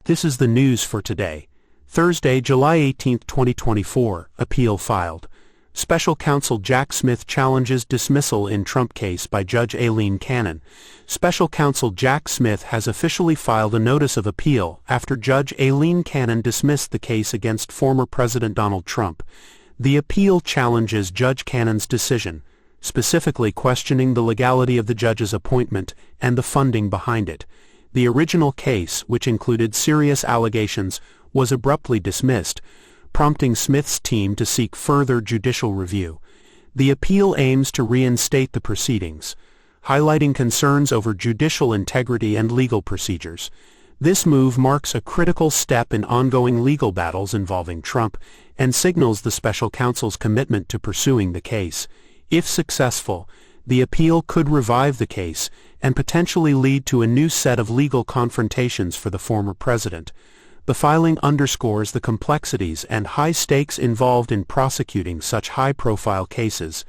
This is the news for today, Thursday, July 18, 2024. Appeal filed. Special Counsel Jack Smith challenges dismissal in Trump case by Judge Aileen Cannon. Special Counsel Jack Smith has officially filed a notice of appeal after Judge Aileen Cannon dismissed the case against former President Donald Trump. The appeal challenges Judge Cannon's decision, specifically questioning the legality of the judge's appointment and the funding behind it. The original case, which included serious allegations, was abruptly dismissed, prompting Smith's team to seek further judicial review. The appeal aims to reinstate the proceedings, highlighting concerns over judicial integrity and legal procedures. This move marks a critical step in ongoing legal battles involving Trump and signals the special counsel's commitment to pursuing the case. If successful, the appeal could revive the case and potentially lead to a new set of legal confrontations for the former president. The filing underscores the complexities and high stakes involved in prosecuting such high-profile cases.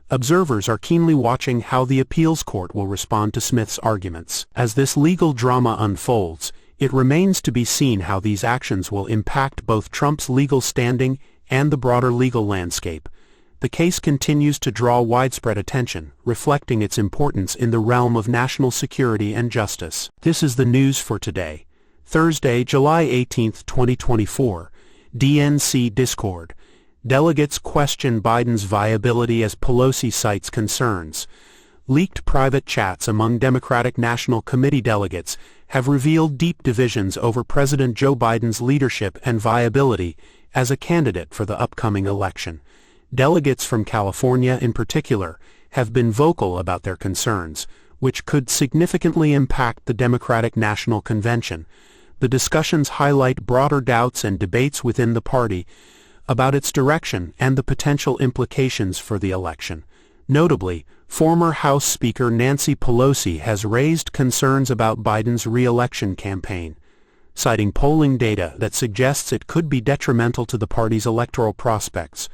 Observers are keenly watching how the appeals court will respond to Smith's arguments. As this legal drama unfolds, it remains to be seen how these actions will impact both Trump's legal standing and the broader legal landscape. The case continues to draw widespread attention, reflecting its importance in the realm of national security and justice. This is the news for today, Thursday, July 18, 2024. DNC Discord. Delegates question Biden's viability as Pelosi cites concerns. Leaked private chats among Democratic National Committee delegates have revealed deep divisions over President Joe Biden's leadership and viability as a candidate for the upcoming election. Delegates from California in particular have been vocal about their concerns, which could significantly impact the Democratic National Convention. The discussions highlight broader doubts and debates within the party about its direction and the potential implications for the election. Notably, former House Speaker Nancy Pelosi has raised concerns about Biden's re-election campaign, citing polling data that suggests it could be detrimental to the party's electoral prospects.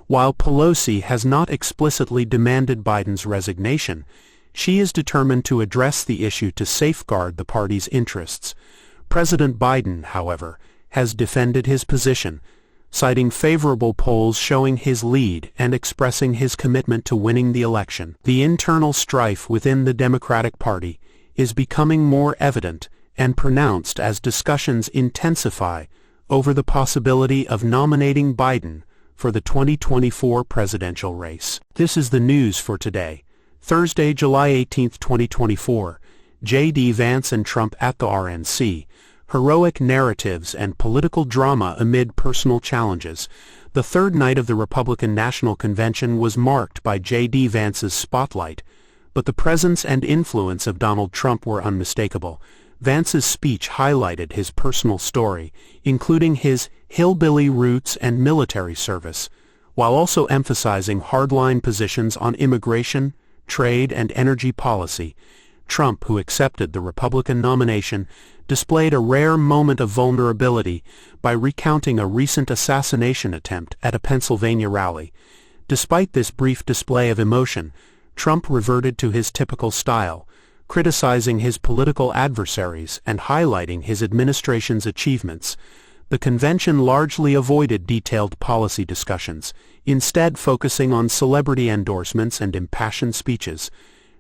While Pelosi has not explicitly demanded Biden's resignation, she is determined to address the issue to safeguard the party's interests. President Biden, however, has defended his position, citing favorable polls showing his lead and expressing his commitment to winning the election. The internal strife within the Democratic Party is becoming more evident and pronounced as discussions intensify over the possibility of nominating Biden for the 2024 presidential race. This is the news for today, Thursday, July 18, 2024. J.D. Vance and Trump at the RNC. Heroic narratives and political drama amid personal challenges. The third night of the Republican National Convention was marked by J.D. Vance's spotlight, but the presence and influence of Donald Trump were unmistakable. Vance's speech highlighted his personal story, including his hillbilly roots and military service, while also emphasizing hardline positions on immigration, trade, and energy policy. Trump, who accepted the Republican nomination, displayed a rare moment of vulnerability by recounting a recent assassination attempt at a Pennsylvania rally. Despite this brief display of emotion, Trump reverted to his typical style, criticizing his political adversaries and highlighting his administration's achievements. The convention largely avoided detailed policy discussions, instead focusing on celebrity endorsements and impassioned speeches.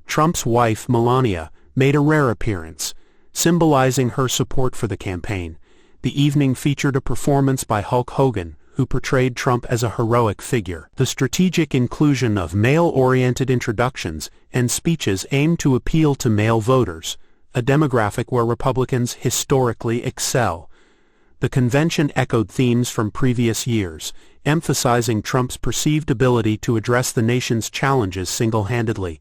Trump's wife, Melania, made a rare appearance, symbolizing her support for the campaign. The evening featured a performance by Hulk Hogan, who portrayed Trump as a heroic figure. The strategic inclusion of male-oriented introductions and speeches aimed to appeal to male voters, a demographic where Republicans historically excel. The convention echoed themes from previous years, emphasizing Trump's perceived ability to address the nation's challenges single-handedly.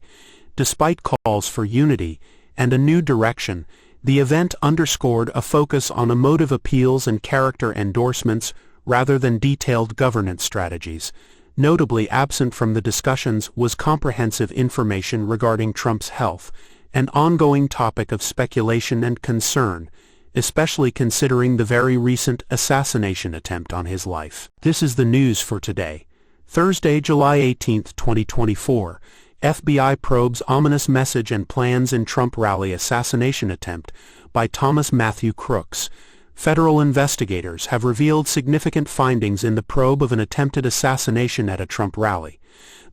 Despite calls for unity and a new direction, the event underscored a focus on emotive appeals and character endorsements rather than detailed governance strategies. Notably absent from the discussions was comprehensive information regarding Trump's health, an ongoing topic of speculation and concern, especially considering the very recent assassination attempt on his life. This is the news for today, Thursday, July 18, 2024. FBI probes ominous message and plans in Trump rally assassination attempt by Thomas Matthew Crooks. federal investigators have revealed significant findings in the probe of an attempted assassination at a Trump rally.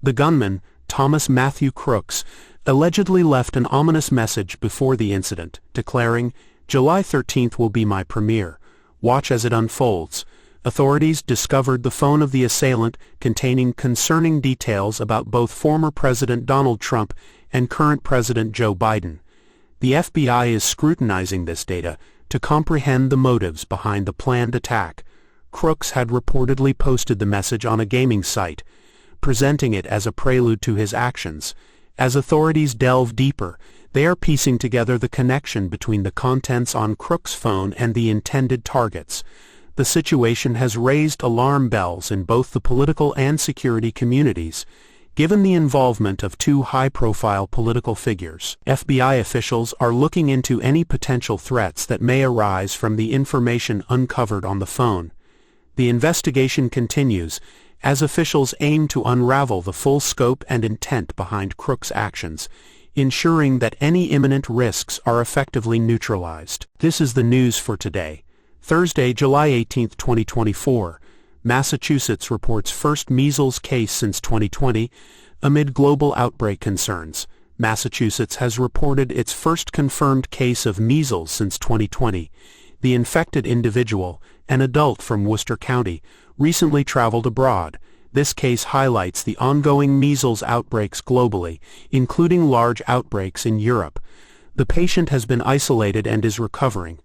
The gunman, Thomas Matthew Crooks, allegedly left an ominous message before the incident, declaring, "July 13th will be my premiere. Watch as it unfolds." Authorities discovered the phone of the assailant containing concerning details about both former President Donald Trump and current President Joe Biden. The FBI is scrutinizing this data to comprehend the motives behind the planned attack. Crooks had reportedly posted the message on a gaming site, presenting it as a prelude to his actions. As authorities delve deeper, they are piecing together the connection between the contents on Crooks' phone and the intended targets. The situation has raised alarm bells in both the political and security communities, given the involvement of two high-profile political figures. FBI officials are looking into any potential threats that may arise from the information uncovered on the phone. The investigation continues as officials aim to unravel the full scope and intent behind Crooks' actions, ensuring that any imminent risks are effectively neutralized. This is the news for today, Thursday, July 18, 2024. Massachusetts reports first measles case since 2020. Amid global outbreak concerns, Massachusetts has reported its first confirmed case of measles since 2020. The infected individual, an adult from Worcester County, recently traveled abroad. This case highlights the ongoing measles outbreaks globally, including large outbreaks in Europe. The patient has been isolated and is recovering.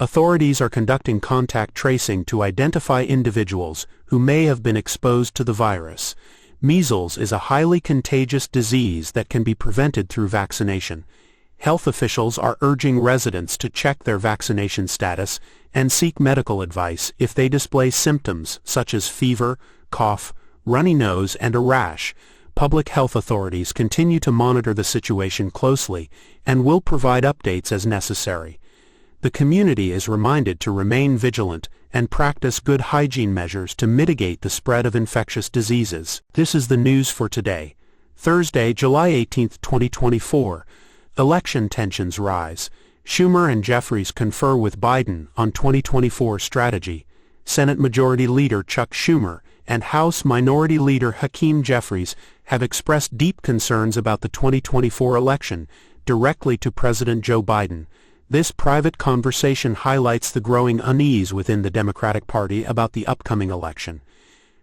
Authorities are conducting contact tracing to identify individuals who may have been exposed to the virus. Measles is a highly contagious disease that can be prevented through vaccination. Health officials are urging residents to check their vaccination status and seek medical advice if they display symptoms such as fever, cough, runny nose, and a rash. Public health authorities continue to monitor the situation closely and will provide updates as necessary. The community is reminded to remain vigilant and practice good hygiene measures to mitigate the spread of infectious diseases. This is the news for today, Thursday, July 18, 2024. Election tensions rise. Schumer and Jeffries confer with Biden on 2024 strategy. Senate Majority Leader Chuck Schumer and House Minority Leader Hakeem Jeffries have expressed deep concerns about the 2024 election directly to President Joe Biden. This private conversation highlights the growing unease within the Democratic Party about the upcoming election.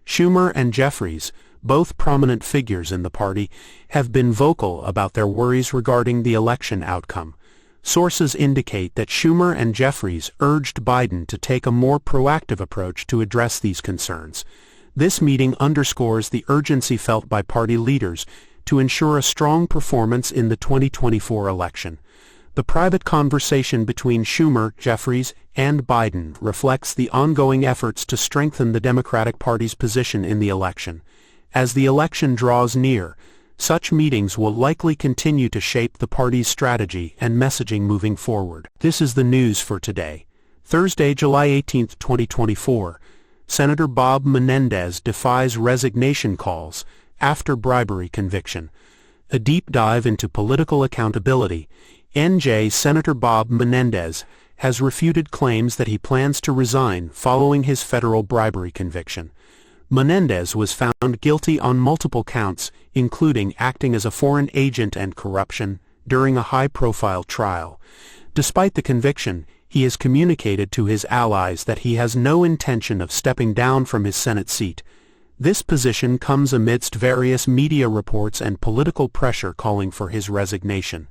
Schumer and Jeffries, both prominent figures in the party, have been vocal about their worries regarding the election outcome. Sources indicate that Schumer and Jeffries urged Biden to take a more proactive approach to address these concerns. This meeting underscores the urgency felt by party leaders to ensure a strong performance in the 2024 election. The private conversation between Schumer, Jeffries, and Biden reflects the ongoing efforts to strengthen the Democratic Party's position in the election. As the election draws near, such meetings will likely continue to shape the party's strategy and messaging moving forward. This is the news for today, Thursday, July 18, 2024. Senator Bob Menendez defies resignation calls after bribery conviction. A deep dive into political accountability. NJ Senator Bob Menendez has refuted claims that he plans to resign following his federal bribery conviction. Menendez was found guilty on multiple counts, including acting as a foreign agent and corruption, during a high-profile trial. Despite the conviction, he has communicated to his allies that he has no intention of stepping down from his Senate seat. This position comes amidst various media reports and political pressure calling for his resignation.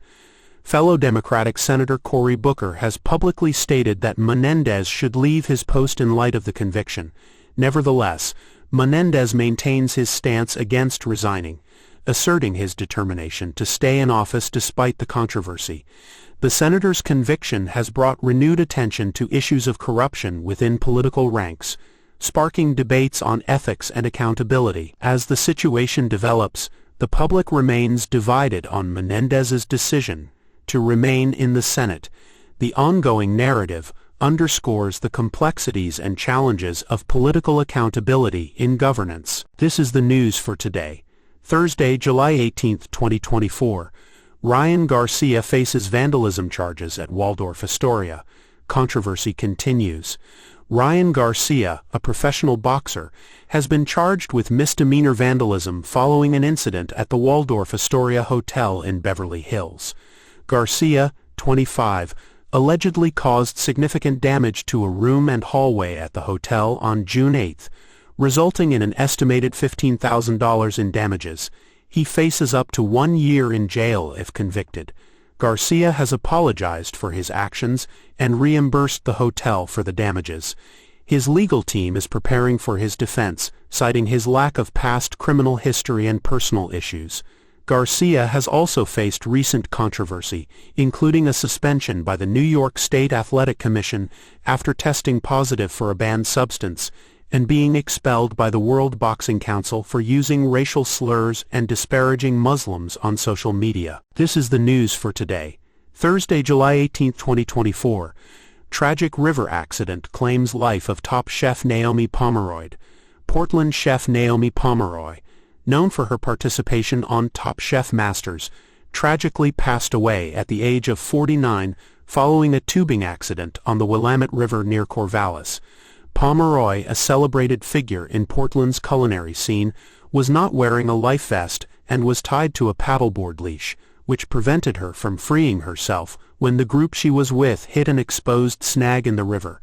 Fellow Democratic Senator Cory Booker has publicly stated that Menendez should leave his post in light of the conviction. Nevertheless, Menendez maintains his stance against resigning, asserting his determination to stay in office despite the controversy. The senator's conviction has brought renewed attention to issues of corruption within political ranks, sparking debates on ethics and accountability. As the situation develops, the public remains divided on Menendez's decision to remain in the Senate. The ongoing narrative underscores the complexities and challenges of political accountability in governance. This is the news for today, Thursday, July 18, 2024. Ryan Garcia faces vandalism charges at Waldorf Astoria. controversy continues. Ryan Garcia, a professional boxer, has been charged with misdemeanor vandalism following an incident at the Waldorf Astoria Hotel in Beverly Hills. Garcia, 25, allegedly caused significant damage to a room and hallway at the hotel on June 8, resulting in an estimated $15,000 in damages. He faces up to 1 year in jail if convicted. Garcia has apologized for his actions and reimbursed the hotel for the damages. His legal team is preparing for his defense, citing his lack of past criminal history and personal issues. Garcia has also faced recent controversy, including a suspension by the New York State Athletic Commission after testing positive for a banned substance, and being expelled by the World Boxing Council for using racial slurs and disparaging Muslims on social media. This is the news for today, Thursday, July 18, 2024. Tragic river accident claims life of top chef Naomi Pomoy. Portland chef Naomi Pomoy, known for her participation on Top Chef Masters, tragically passed away at the age of 49 following a tubing accident on the Willamette River near Corvallis. Pomoy, a celebrated figure in Portland's culinary scene, was not wearing a life vest and was tied to a paddleboard leash, which prevented her from freeing herself when the group she was with hit an exposed snag in the river.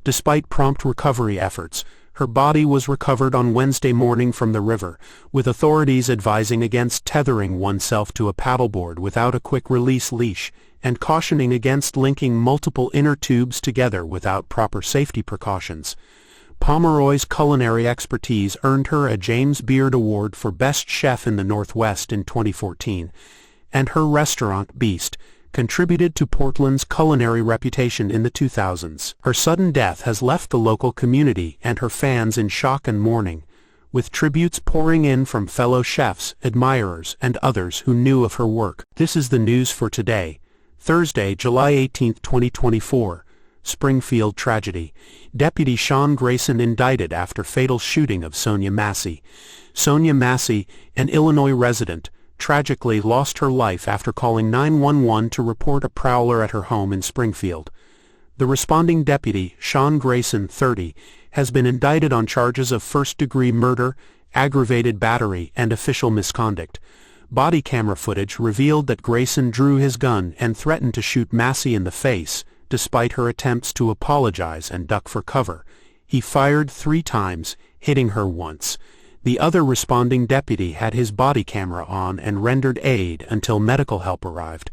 Despite prompt recovery efforts, her body was recovered on Wednesday morning from the river, with authorities advising against tethering oneself to a paddleboard without a quick-release leash, and cautioning against linking multiple inner tubes together without proper safety precautions. Pomoy's culinary expertise earned her a James Beard Award for Best Chef in the Northwest in 2014, and her restaurant, Beast, contributed to Portland's culinary reputation in the 2000s. Her sudden death has left the local community and her fans in shock and mourning, with tributes pouring in from fellow chefs, admirers, and others who knew of her work. This is the news for today, Thursday, July 18, 2024. Springfield tragedy. Deputy Shawn Grayson indicted after fatal shooting of Sonia Massey. Sonia Massey, an Illinois resident, tragically lost her life after calling 911 to report a prowler at her home in Springfield. The responding deputy, Shawn Grayson, 30, has been indicted on charges of first-degree murder, aggravated battery, and official misconduct. Body camera footage revealed that Grayson drew his gun and threatened to shoot Massey in the face, despite her attempts to apologize and duck for cover. He fired 3 times, hitting her once. The other responding deputy had his body camera on and rendered aid until medical help arrived.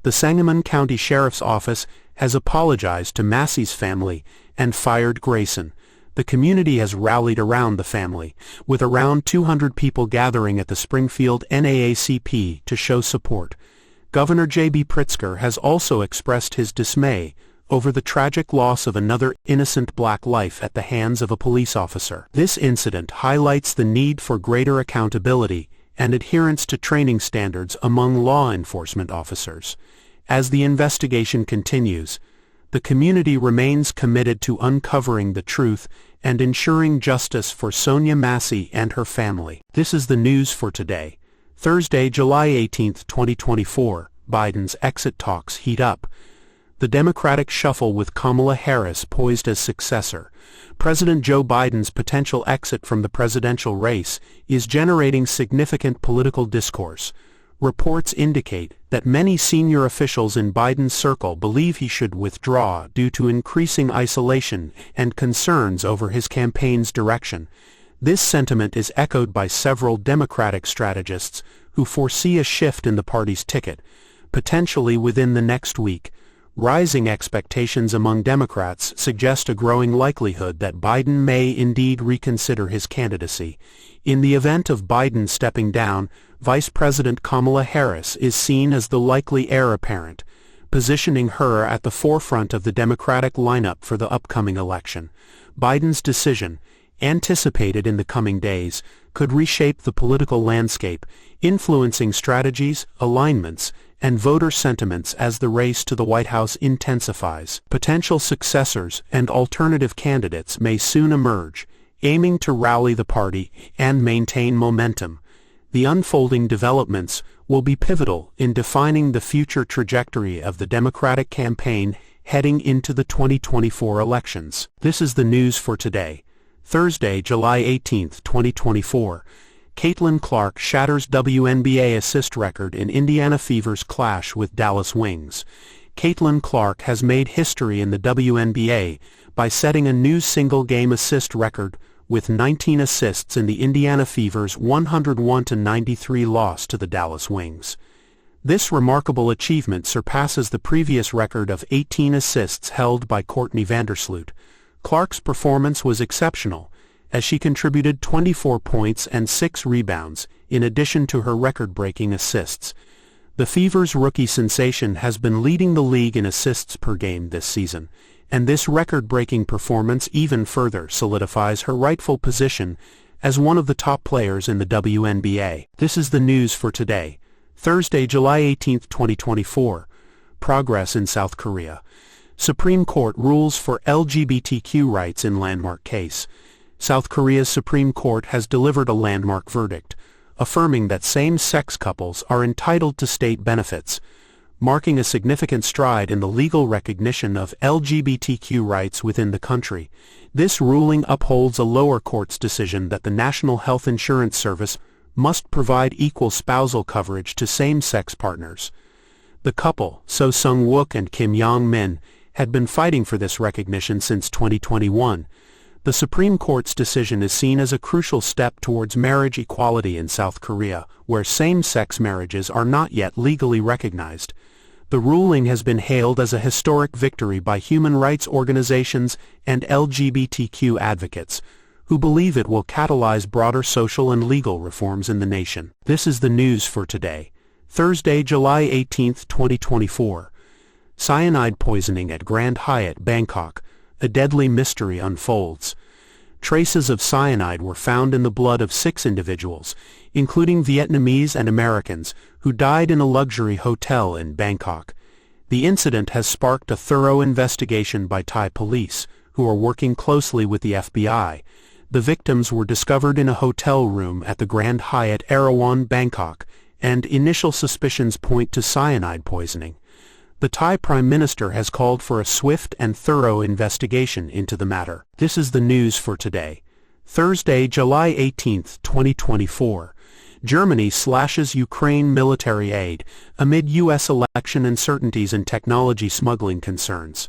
The Sangamon County Sheriff's Office has apologized to Massey's family and fired Grayson. The community has rallied around the family, with around 200 people gathering at the Springfield NAACP to show support. Governor J.B. Pritzker has also expressed his dismay over the tragic loss of another innocent black life at the hands of a police officer. This incident highlights the need for greater accountability and adherence to training standards among law enforcement officers. As the investigation continues, the community remains committed to uncovering the truth and ensuring justice for Sonia Massey and her family. This is the news for today, Thursday, July 18, 2024. Biden's exit talks heat up. The Democratic shuffle with Kamala Harris poised as successor. President Joe Biden's potential exit from the presidential race is generating significant political discourse. Reports indicate that many senior officials in Biden's circle believe he should withdraw due to increasing isolation and concerns over his campaign's direction. This sentiment is echoed by several Democratic strategists who foresee a shift in the party's ticket, potentially within the next week. Rising expectations among Democrats suggest a growing likelihood that Biden may indeed reconsider his candidacy. In the event of Biden stepping down, Vice President Kamala Harris is seen as the likely heir apparent, positioning her at the forefront of the Democratic lineup for the upcoming election. Biden's decision, anticipated in the coming days, could reshape the political landscape, influencing strategies, alignments, and voter sentiments as the race to the White House intensifies. Potential successors and alternative candidates may soon emerge, aiming to rally the party and maintain momentum. The unfolding developments will be pivotal in defining the future trajectory of the Democratic campaign heading into the 2024 elections. This is the news for today, Thursday, July 18, 2024. Caitlyn Clark shatters WNBA assist record in Indiana Fever's clash with Dallas Wings. Caitlyn Clark has made history in the WNBA by setting a new single-game assist record with 19 assists in the Indiana Fever's 101-93 loss to the Dallas Wings. This remarkable achievement surpasses the previous record of 18 assists held by Courtney Vandersloot. Clark's performance was exceptional, as she contributed 24 points and 6 rebounds, in addition to her record-breaking assists. The Fever's rookie sensation has been leading the league in assists per game this season, and this record-breaking performance even further solidifies her rightful position as one of the top players in the WNBA. This is the news for today, Thursday, July 18, 2024. Progress in South Korea. Supreme Court rules for LGBTQ rights in landmark case. South Korea's Supreme Court has delivered a landmark verdict, affirming that same-sex couples are entitled to state benefits, marking a significant stride in the legal recognition of LGBTQ rights within the country. This ruling upholds a lower court's decision that the National Health Insurance Service must provide equal spousal coverage to same-sex partners. The couple, So Sung-wook and Kim Yong-min, had been fighting for this recognition since 2021. The Supreme Court's decision is seen as a crucial step towards marriage equality in South Korea, where same-sex marriages are not yet legally recognized. The ruling has been hailed as a historic victory by human rights organizations and LGBTQ advocates, who believe it will catalyze broader social and legal reforms in the nation. This is the news for today, Thursday, July 18, 2024. Cyanide poisoning at Grand Hyatt, Bangkok. A deadly mystery unfolds. Traces of cyanide were found in the blood of 6 individuals, including Vietnamese and Americans, who died in a luxury hotel in Bangkok. The incident has sparked a thorough investigation by Thai police, who are working closely with the FBI. The victims were discovered in a hotel room at the Grand Hyatt Erawan, Bangkok, and initial suspicions point to cyanide poisoning. The Thai Prime Minister has called for a swift and thorough investigation into the matter. This is the news for today, Thursday, July 18, 2024. Germany slashes Ukraine military aid amid U.S. election uncertainties and technology smuggling concerns.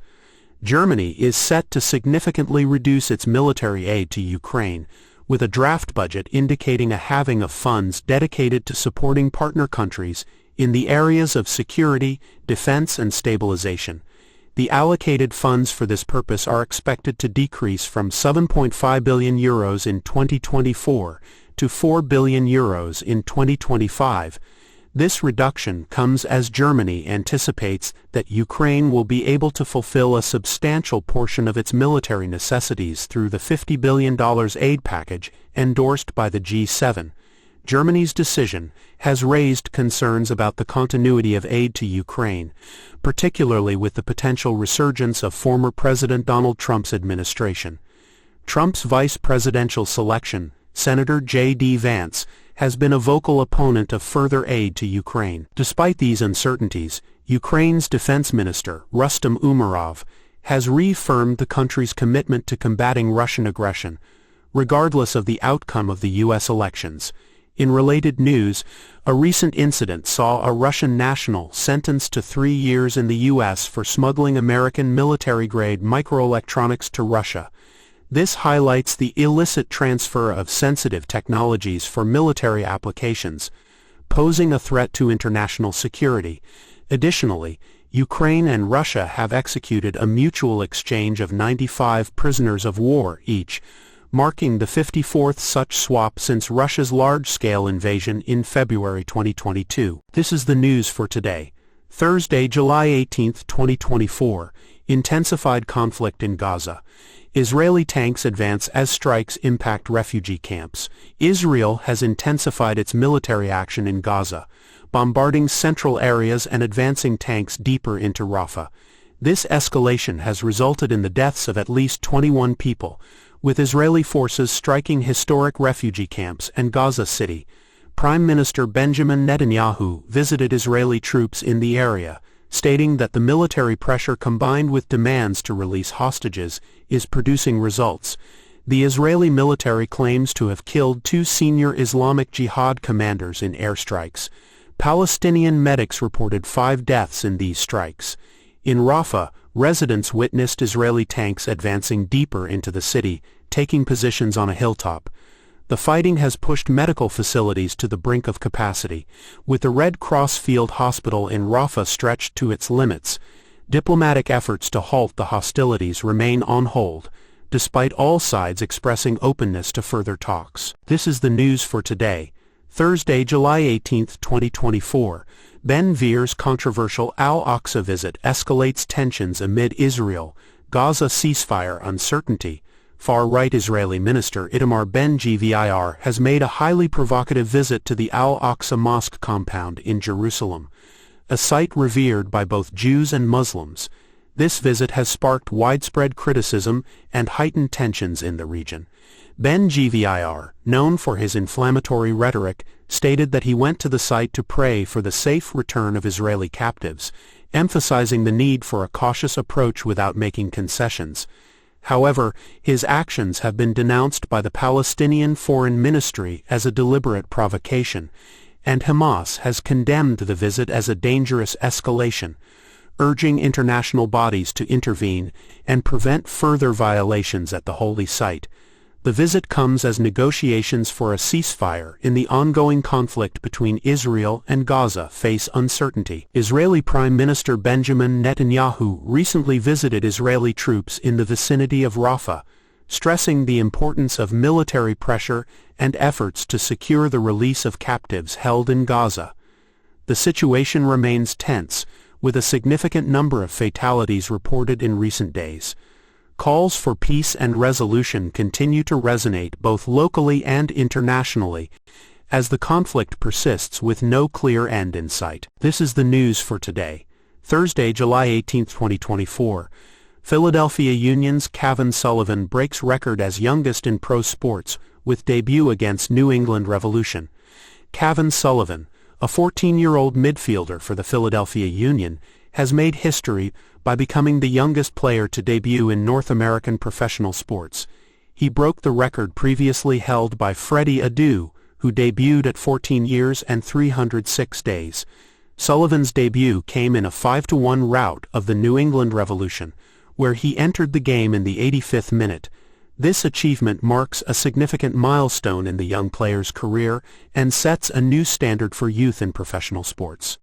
Germany is set to significantly reduce its military aid to Ukraine, with a draft budget indicating a halving of funds dedicated to supporting partner countries in the areas of security, defense, and stabilization. The allocated funds for this purpose are expected to decrease from €7.5 billion in 2024 to €4 billion in 2025. This reduction comes as Germany anticipates that Ukraine will be able to fulfill a substantial portion of its military necessities through the $50 billion aid package endorsed by the G7. Germany's decision has raised concerns about the continuity of aid to Ukraine, particularly with the potential resurgence of former President Donald Trump's administration. Trump's vice presidential selection, Senator J.D. Vance, has been a vocal opponent of further aid to Ukraine. Despite these uncertainties, Ukraine's defense minister, Rustem Umerov, has reaffirmed the country's commitment to combating Russian aggression, regardless of the outcome of the U.S. elections. In related news, a recent incident saw a Russian national sentenced to 3 years in the U.S. for smuggling American military-grade microelectronics to Russia. This highlights the illicit transfer of sensitive technologies for military applications, posing a threat to international security. Additionally, Ukraine and Russia have executed a mutual exchange of 95 prisoners of war each, marking the 54th such swap since Russia's large-scale invasion in February 2022. This is the news for today, Thursday, July 18, 2024. Intensified conflict in Gaza. Israeli tanks advance as strikes impact refugee camps. Israel has intensified its military action in Gaza, bombarding central areas and advancing tanks deeper into Rafah. This escalation has resulted in the deaths of at least 21 people, with Israeli forces striking historic refugee camps and Gaza City. Prime Minister Benjamin Netanyahu visited Israeli troops in the area, stating that the military pressure combined with demands to release hostages is producing results. The Israeli military claims to have killed 2 senior Islamic Jihad commanders in airstrikes. Palestinian medics reported 5 deaths in these strikes. In Rafah, residents witnessed Israeli tanks advancing deeper into the city, taking positions on a hilltop. The fighting has pushed medical facilities to the brink of capacity, with the Red Cross Field Hospital in Rafah stretched to its limits. Diplomatic efforts to halt the hostilities remain on hold, despite all sides expressing openness to further talks. This is the news for today, Thursday, July 18, 2024. Ben Gvir's controversial Al-Aqsa visit escalates tensions amid Israel-Gaza ceasefire uncertainty. Far-right Israeli minister Itamar Ben-Gvir has made a highly provocative visit to the Al-Aqsa Mosque compound in Jerusalem, a site revered by both Jews and Muslims. This visit has sparked widespread criticism and heightened tensions in the region. Ben-Gvir, known for his inflammatory rhetoric, stated that he went to the site to pray for the safe return of Israeli captives, emphasizing the need for a cautious approach without making concessions. However, his actions have been denounced by the Palestinian Foreign Ministry as a deliberate provocation, and Hamas has condemned the visit as a dangerous escalation, urging international bodies to intervene and prevent further violations at the holy site. The visit comes as negotiations for a ceasefire in the ongoing conflict between Israel and Gaza face uncertainty. Israeli Prime Minister Benjamin Netanyahu recently visited Israeli troops in the vicinity of Rafah, stressing the importance of military pressure and efforts to secure the release of captives held in Gaza. The situation remains tense, with a significant number of fatalities reported in recent days. Calls for peace and resolution continue to resonate both locally and internationally, as the conflict persists with no clear end in sight. This is the news for today, Thursday, July 18, 2024. Philadelphia Union's Kevin Sullivan breaks record as youngest in pro sports with debut against New England Revolution. Kevin Sullivan, a 14-year-old midfielder for the Philadelphia Union, has made history by becoming the youngest player to debut in North American professional sports. He broke the record previously held by Freddie Adu, who debuted at 14 years and 306 days. Sullivan's debut came in a 5-1 rout of the New England Revolution, where he entered the game in the 85th minute. This achievement marks a significant milestone in the young player's career and sets a new standard for youth in professional sports.